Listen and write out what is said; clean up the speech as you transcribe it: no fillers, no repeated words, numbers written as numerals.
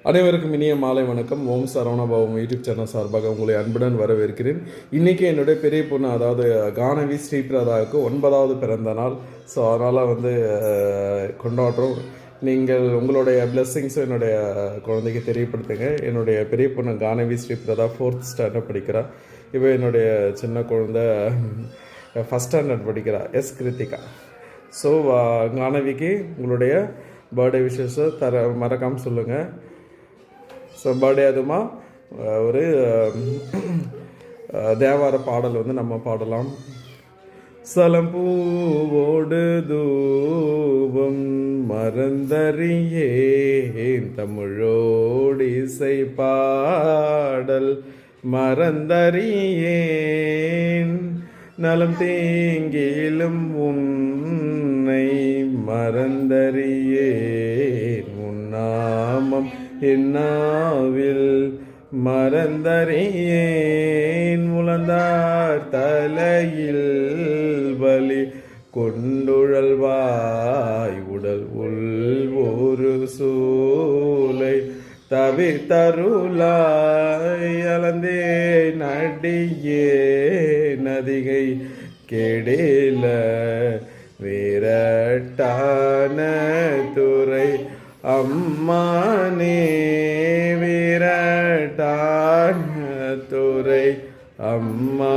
அனைவருக்கும் இனிய மாலை வணக்கம். ஓம் சரவணபாவம் யூடியூப் சேனல் சார்பாக உங்களை அன்புடன் வரவேற்கிறேன். இன்றைக்கி என்னுடைய பெரிய பொண்ணு, அதாவது கானவி ஸ்ரீபிரதாவுக்கு 9வது பிறந்த நாள். ஸோ அதனால் கொண்டாடுறோம். நீங்கள் உங்களுடைய பிளெஸ்ஸிங்ஸும் என்னுடைய குழந்தைக்கு தெரியப்படுத்துங்க. என்னுடைய பெரிய பொண்ணு கானவி ஸ்ரீபிரதா 4th ஸ்டாண்டர்ட் படிக்கிறாள். இப்போ என்னுடைய சின்ன குழந்தை 1st ஸ்டாண்டர்ட் படிக்கிறா, எஸ் கிருத்திகா. ஸோ கானவிக்கு உங்களுடைய பர்த்டே விஷஸை மறக்காமல் சொல்லுங்கள். ஸோ பர்த்டே அதுமா ஒரு தேவார பாடல் நம்ம பாடலாம். சலம்பூவோடு தூபம் மறந்தறியேன், தமிழோடு இசை பாடல் மறந்தறியேன், நலம் தீங்கிலும் உன்னை மறந்தறியேன், உன்னாமம் என்னாவில் மறந்தறியேன், முழந்தார் தலையில் வலி கொண்டுழல்வாய், உடல் உள் ஒரு சூலை தவித்தருளாய், அலந்தே நடியே நதிகை கெடேல வீரட்டான துறை அம்மானே, வீரட்டான துறை அம்மா